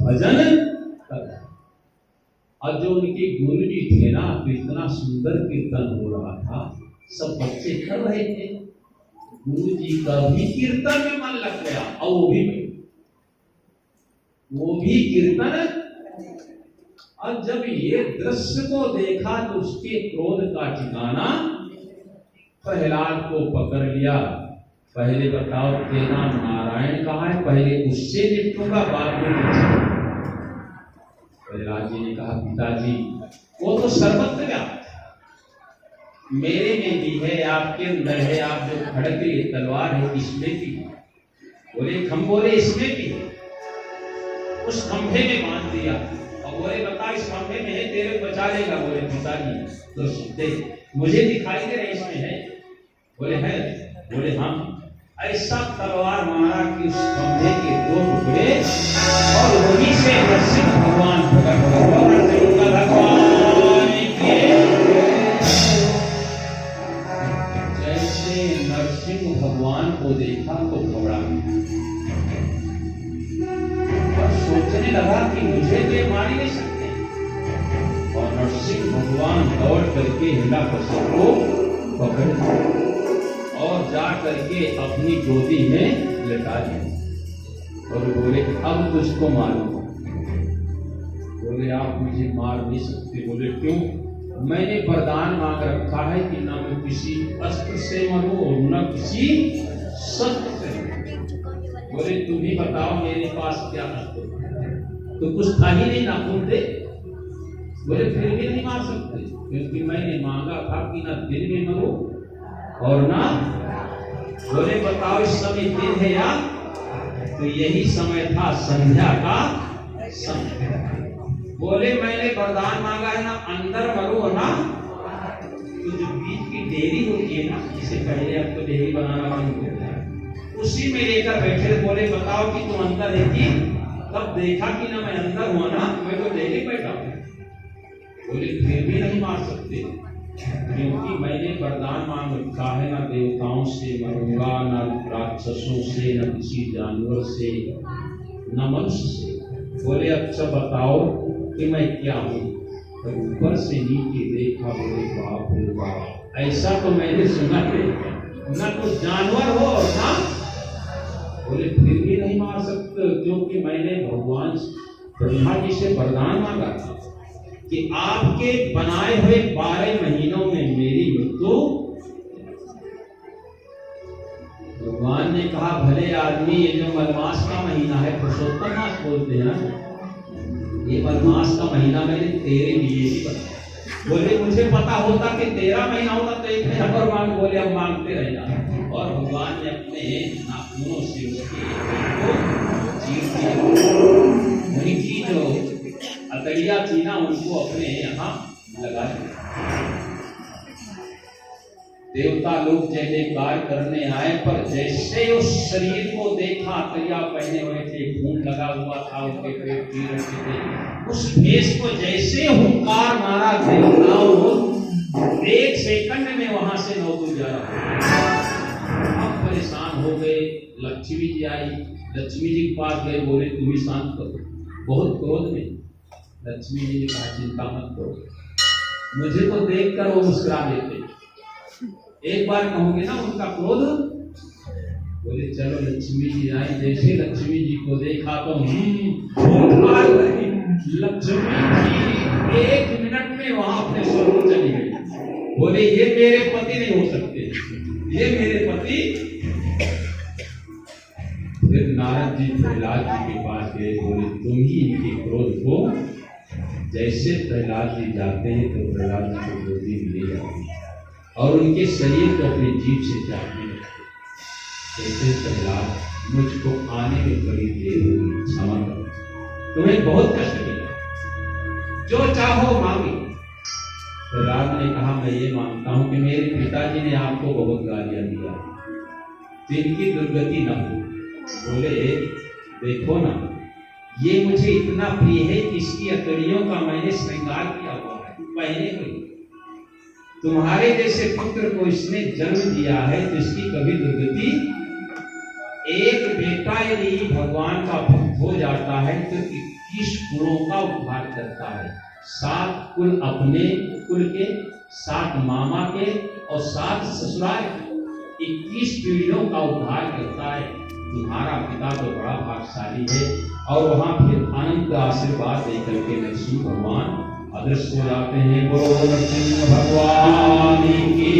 भजन कर। और जो उनके गुरु जी थे ना, तो इतना सुंदर कीर्तन हो रहा था, सब बच्चे कर रहे थे। गुरु जी का भी कीर्तन में मन लग गया, और वो भी कीर्तन। और जब ये दृश्य को देखा तो उसके क्रोध का ठिकाना, प्रहलाद को पकड़ लिया। पहले बताओ तेरा नारायण कहाँ है, पहले उससे निपटूंगा, बाद में। प्रहलाद जी ने कहा पिताजी वो तो सर्वत्र व्याप्त है, मेरे में भी है, आपके अंदर है, आप जो खड़ग ये तलवार है इसमें भी। बोले खंभोरे इसमें भी है। उस खंभे में बांध दिया और बोले बता इस खंभे में है, तेरे बचा लेगा। बोले पिताजी तो सुनते मुझे दिखाई दे रहे इसमें है। बोले है। बोले हाँ। ऐसा तलवार मारा कि उस खंभे के 2 टुकड़े, और वहीं से नरसिंह भगवान प्रकट हुए। जैसे नरसिंह भगवान को देखा तो घबरा और सोचने लगा कि मुझे तो मार ही नहीं सकते। और नरसिंह भगवान दौड़ करके हिरण्याकश्यप को पकड़ और जा करके अपनी गोदी में लटा दिया और बोले अब तुझको मारूंगा। बोले आप मुझे मार नहीं सकते। बोले क्यों? मैंने वरदान मांग रखा है कि ना मैं किसी अस्त्र से मरूं और न किसी शस्त्र से। बोले तुम ही बताओ मेरे पास क्या अस्त्र, तो कुछ था ही नहीं, ना तुम दे। बोले फिर भी नहीं मार सकते, क्योंकि मैंने मांगा था कि ना दिन में मरो और ना। बोले बताओ इस समय दिन है या? तो यही समय था संध्या का समय। बोले मैंने वरदान मांगा है ना अंदर मरो ना, तो जो बीच की डेरी होती है ना, जिसे पहले अब तो डेरी बनाना बंद हो गया, उसी में लेकर बैठे। बोले बताओ कि तुम अंदर है कि? तब देखा कि ना मैं अंदर हुआ ना, मैं तो डेरी बैठा हूं। बोले फिर भी नहीं मार सकते, क्योंकि मैंने वरदान मांग रखा है, ना देवताओं से मरूंगा, ना राक्षसों से, न किसी जानवर से, न मनुष्य से। बोले अच्छा बताओ कि मैं क्या हूँ? तो ऊपर से नीचे देखा। बोले बाप रे बाप, ऐसा तो मैंने सुना है, ना कुछ जानवर हो ना। बोले फिर भी नहीं मार सकते, क्योंकि मैंने भगवान ब्रह्मा जी से वरदान मांगा था कि आपके बनाए हुए 12 महीनों में मेरी मृत्यु। भगवान भगवान ने कहा भले आदमी, ये जो मलमास का महीना है, पुरुषोत्तम मास बोलते हैं ना, ये मलमास का महीना मैंने तेरे लिए ही बनाया। बोले मुझे पता होता कि तेरा महीना होता तो एक महीना पर मांग, बोले अब मांगते रहना। और भगवान ने अपने नाखूनों से उसके को चीर दिया, उनकी जो अतड़िया थी ना उनको अपने यहाँ लगा दिया। देवता लोग जय जयकार करने आए, पर जैसे उस शरीर को देखा, अतड़िया पहने हुए थे, खून लगा हुआ था, उसके पेट पीर रखे थे, उस भेष को जैसे हुंकार मारा देवताओं, 1 सेकंड में वहां से नौ गुजारा हो। अब परेशान हो गए। लक्ष्मी जी आई, लक्ष्मी जी के पास गए, बोले तुम ही शांत करो, बहुत क्रोध में। लक्ष्मी जी ने कहा चिंता मत करो, मुझे तो देख कर वो मुस्कुरा देते, एक बार कहोगे ना उनका क्रोध। बोले चलो लक्ष्मी जी आई, जैसे लक्ष्मी जी को देखा तो लक्ष्मी जी 1 मिनट में वहां अपने स्वर्ग चली गई। बोले ये मेरे पति नहीं हो सकते, ये मेरे पति। फिर नारद जी प्रहलाद जी के पास गए, बोले तुम ही इनके क्रोध को, जैसे प्रहलाद जी जाते हैं तो प्रहलाद जी को गोदी ले जाती है और उनके शरीर को अपनी जीभ से चाटने लगते। जैसे प्रहलाद मुझको आने में बड़ी देर होगी, क्षमा करो, तुम्हें बहुत कष्ट मिला, जो चाहो मांगे। प्रहलाद ने कहा मैं ये मांगता हूं कि मेरे पिताजी ने आपको बहुत गालियां दिया, तो इनकी दुर्गति न हो। बोले देखो ना, ये मुझे इतना प्रिय है कि इसकी अतड़ियों का मैंने श्रृंगार किया हुआ है, पहने हुए। तुम्हारे जैसे पुत्र को इसने जन्म दिया है जिसकी कभी दुर्गति। एक बेटा यदि भगवान का भक्त हो जाता है तो 21 कुलों का उद्धार करता है, 7 कुल अपने कुल के, 7 मामा के और 7 ससुराल के, 21 पीढ़ियों का उद्धार करता है। तुम्हारा पिता तो बड़ा भाग्यशाली है। और वहां फिर अनंत आशीर्वाद देकर के नरसिंह भगवान अदृश्य हो जाते हैं। बोलो नरसिंह भगवान की।